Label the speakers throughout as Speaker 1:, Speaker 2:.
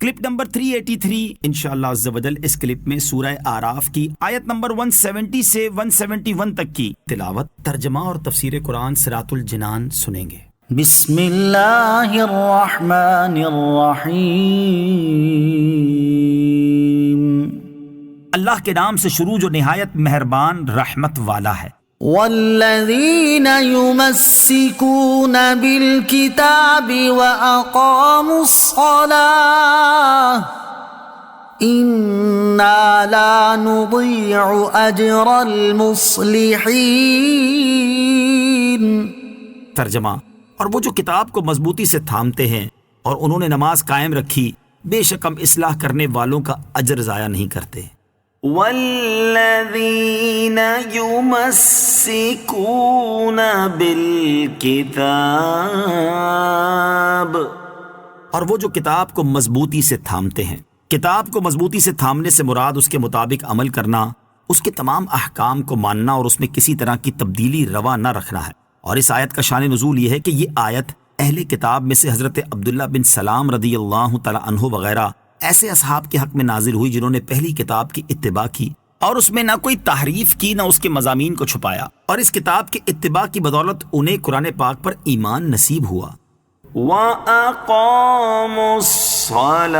Speaker 1: Clip number 383 انشاءاللہ عز و جل اس کلپ میں سورہ اعراف کی آیت نمبر 170 سے 171 تک کی تلاوت، ترجمہ اور تفسیر قرآن صراط الجنان سنیں گے۔
Speaker 2: بسم اللہ الرحمن الرحیم،
Speaker 1: اللہ کے نام سے شروع جو نہایت مہربان رحمت والا ہے۔
Speaker 2: والذین یمسکون بالکتاب واقاموا الصلاة انا لا نضیع اجر المصلحین۔
Speaker 1: ترجمہ، اور وہ جو کتاب کو مضبوطی سے تھامتے ہیں اور انہوں نے نماز قائم رکھی، بے شک ہم اصلاح کرنے والوں کا اجر ضائع نہیں کرتے۔
Speaker 2: والذین یمسکون بالکتاب،
Speaker 1: اور وہ جو کتاب کو مضبوطی سے تھامتے ہیں۔ کتاب کو مضبوطی سے تھامنے سے مراد اس کے مطابق عمل کرنا، اس کے تمام احکام کو ماننا اور اس میں کسی طرح کی تبدیلی روا نہ رکھنا ہے۔ اور اس آیت کا شان نزول یہ ہے کہ یہ آیت اہل کتاب میں سے حضرت عبداللہ بن سلام رضی اللہ تعالی عنہ وغیرہ ایسے اصحاب کے حق میں نازل ہوئی جنہوں نے پہلی کتاب کی اتباع کی اور اس میں نہ کوئی تحریف کی نہ اس کے مضامین کو چھپایا، اور اس کتاب کی اتباع کی بدولت انہیں قرآن پاک پر ایمان نصیب ہوا۔
Speaker 2: وَأَقَامُوا الصَّلَاةَ،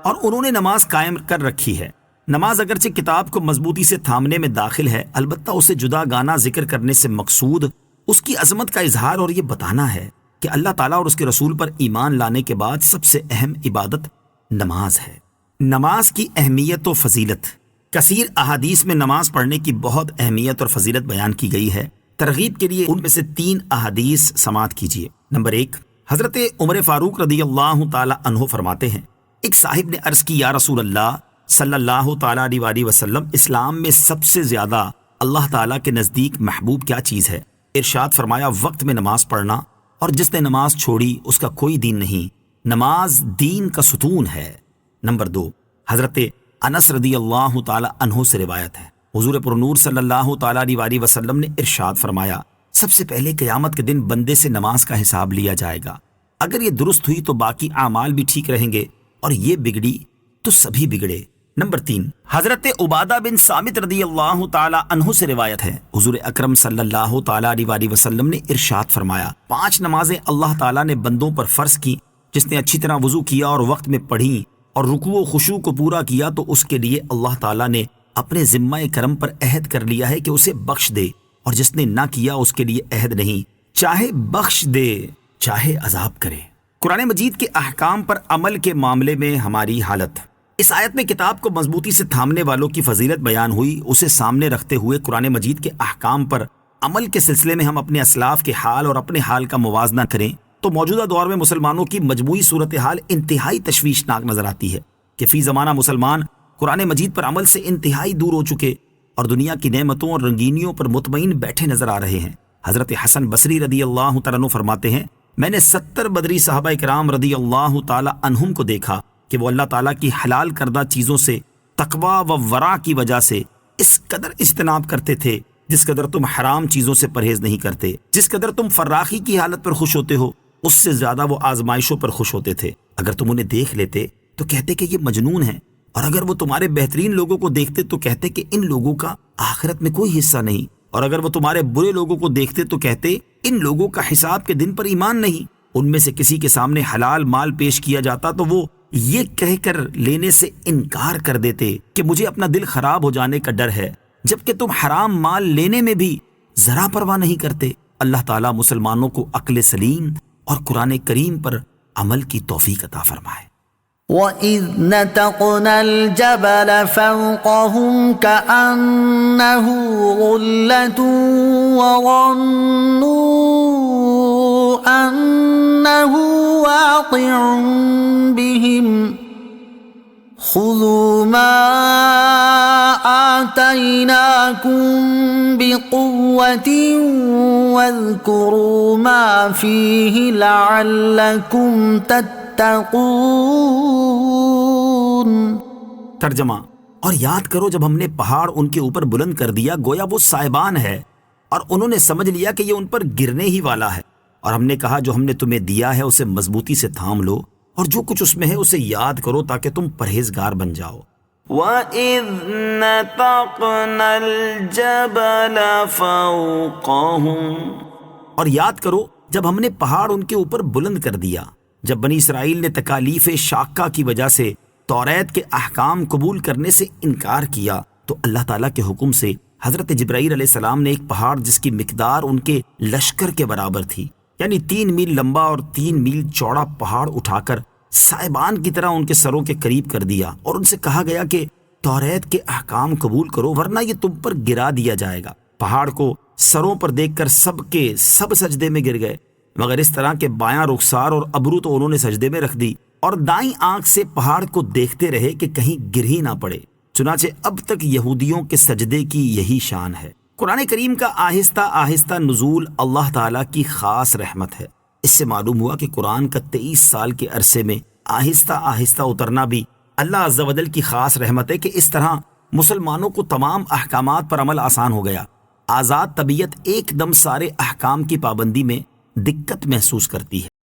Speaker 1: اور انہوں نے نماز قائم کر رکھی ہے۔ نماز اگرچہ کتاب کو مضبوطی سے تھامنے میں داخل ہے، البتہ اسے جدا گانا ذکر کرنے سے مقصود اس کی عظمت کا اظہار اور یہ بتانا ہے کہ اللہ تعالیٰ اور اس کے رسول پر ایمان لانے کے بعد سب سے اہم عبادت نماز ہے۔ نماز کی اہمیت و فضیلت، کثیر احادیث میں نماز پڑھنے کی بہت اہمیت اور فضیلت بیان کی گئی ہے۔ ترغیب کے لیے ان میں سے 3 احادیث سماعت کیجیے۔ نمبر 1، حضرت عمر فاروق رضی اللہ تعالی عنہ فرماتے ہیں، ایک صاحب نے عرض کی، یا رسول اللہ صلی اللہ تعالی علیہ وسلم، اسلام میں سب سے زیادہ اللہ تعالیٰ کے نزدیک محبوب کیا چیز ہے؟ ارشاد فرمایا، وقت میں نماز پڑھنا، اور جس نے نماز چھوڑی اس کا کوئی دین نہیں، نماز دین کا ستون ہے۔ نمبر 2، حضرت انس رضی اللہ تعالی عنہ سے روایت ہے، حضور پر نور صلی اللہ تعالی علیہ وسلم نے ارشاد فرمایا، سب سے پہلے قیامت کے دن بندے سے نماز کا حساب لیا جائے گا، اگر یہ درست ہوئی تو باقی اعمال بھی ٹھیک رہیں گے، اور یہ بگڑی تو سبھی بگڑے۔ نمبر 3، حضرت عبادہ بن صامت رضی اللہ تعالی عنہ سے روایت ہے، حضور اکرم صلی اللہ تعالی علیہ وسلم نے ارشاد فرمایا، 5 نمازیں اللہ تعالیٰ نے بندوں پر فرض کی، جس نے اچھی طرح وضو کیا اور وقت میں پڑھی اور رکوع و خشوع کو پورا کیا تو اس کے لیے اللہ تعالیٰ نے اپنے ذمہ کرم پر عہد کر لیا ہے کہ اسے بخش دے، اور جس نے نہ کیا اس کے لیے عہد نہیں، چاہے بخش دے چاہے عذاب کرے۔ قرآن مجید کے احکام پر عمل کے معاملے میں ہماری حالت۔ اس آیت میں کتاب کو مضبوطی سے تھامنے والوں کی فضیلت بیان ہوئی، اسے سامنے رکھتے ہوئے قرآن مجید کے احکام پر عمل کے سلسلے میں ہم اپنے اسلاف کے حال اور اپنے حال کا موازنہ کریں تو موجودہ دور میں مسلمانوں کی مجموعی صورتحال انتہائی تشویشناک نظر آتی ہے کہ فی زمانہ مسلمان قرآن مجید پر عمل سے انتہائی دور ہو چکے اور دنیا کی نعمتوں اور رنگینیوں پر مطمئن بیٹھے نظر آ رہے ہیں۔ حضرت حسن بصری رضی اللہ تعالیٰ عنہ فرماتے ہیں، میں نے 70 بدری صحابہ کرام رضی اللہ تعالی عنہم کو دیکھا کہ وہ اللہ تعالیٰ کی حلال کردہ چیزوں سے تقوی و ورع کی وجہ سے اس قدر اجتناب کرتے تھے جس قدر تم حرام چیزوں سے پرہیز نہیں کرتے، جس قدر تم فراخی کی حالت پر خوش ہوتے ہو اس سے زیادہ وہ آزمائشوں پر خوش ہوتے تھے۔ اگر تم انہیں دیکھ لیتے تو کہتے کہ یہ مجنون ہیں، اور اگر وہ تمہارے بہترین لوگوں کو دیکھتے تو کہتے کہ ان لوگوں کا آخرت میں کوئی حصہ نہیں، اور اگر وہ تمہارے برے لوگوں کو دیکھتے تو کہتے ان لوگوں کا حساب کے دن پر ایمان نہیں۔ ان میں سے کسی کے سامنے حلال مال پیش کیا جاتا تو وہ یہ کہہ کر لینے سے انکار کر دیتے کہ مجھے اپنا دل خراب ہو جانے کا ڈر ہے، جبکہ تم حرام مال لینے میں بھی ذرا پرواہ نہیں کرتے۔ اللہ تعالیٰ مسلمانوں کو عقل سلیم اور قرآن کریم پر عمل کی توفیق عطا فرمائے۔
Speaker 2: وَإِذْ نَتَقْنَا الْجَبَلَ فَوْقَهُمْ كَأَنَّهُ غُلَّةٌ وَظَنُّوا أَنَّهُ وَاقِعٌ بِهِمْ خُذُوا مَا آتَيْنَاكُمْ بِقُوَّةٍ وَاذْكُرُوا مَا فِيهِ لَعَلَّكُمْ تَتَّقُونَ۔
Speaker 1: ترجمہ، اور یاد کرو جب ہم نے پہاڑ ان کے اوپر بلند کر دیا، گویا وہ سائبان ہے، اور انہوں نے سمجھ لیا کہ یہ ان پر گرنے ہی والا ہے، اور ہم نے کہا جو ہم نے تمہیں دیا ہے اسے مضبوطی سے تھام لو اور جو کچھ اس میں ہے اسے یاد کرو تاکہ تم پرہیزگار بن جاؤ۔
Speaker 3: وَإِذْ نَتَقْنَا الْجَبَلَ فَوْقَهُمْ،
Speaker 1: اور یاد کرو جب ہم نے پہاڑ ان کے اوپر بلند کر دیا، جب بنی اسرائیل نے تکالیف شاقہ کی وجہ سے توریت کے احکام قبول کرنے سے انکار کیا تو اللہ تعالیٰ کے حکم سے حضرت جبرائیل علیہ السلام نے ایک پہاڑ جس کی مقدار ان کے لشکر کے برابر تھی، یعنی 3 میل لمبا اور 3 میل چوڑا پہاڑ اٹھا کر سائبان کی طرح ان کے سروں کے قریب کر دیا، اور ان سے کہا گیا کہ توریت کے احکام قبول کرو ورنہ یہ تم پر گرا دیا جائے گا۔ پہاڑ کو سروں پر دیکھ کر سب کے سب سجدے میں گر گئے، مگر اس طرح کے بایاں رخسار اور ابرو تو انہوں نے سجدے میں رکھ دی اور دائیں آنکھ سے پہاڑ کو دیکھتے رہے کہ کہیں گر ہی نہ پڑے۔ چنانچہ اب تک یہودیوں کے سجدے کی یہی شان ہے۔ قرآن کریم کا آہستہ آہستہ نزول اللہ تعالیٰ کی خاص رحمت ہے۔ اس سے معلوم ہوا کہ قرآن کا 23 سال کے عرصے میں آہستہ آہستہ اترنا بھی اللہ عز و جل کی خاص رحمت ہے کہ اس طرح مسلمانوں کو تمام احکامات پر عمل آسان ہو گیا۔ آزاد طبیعت ایک دم سارے احکام کی پابندی میں دقت محسوس کرتی ہے۔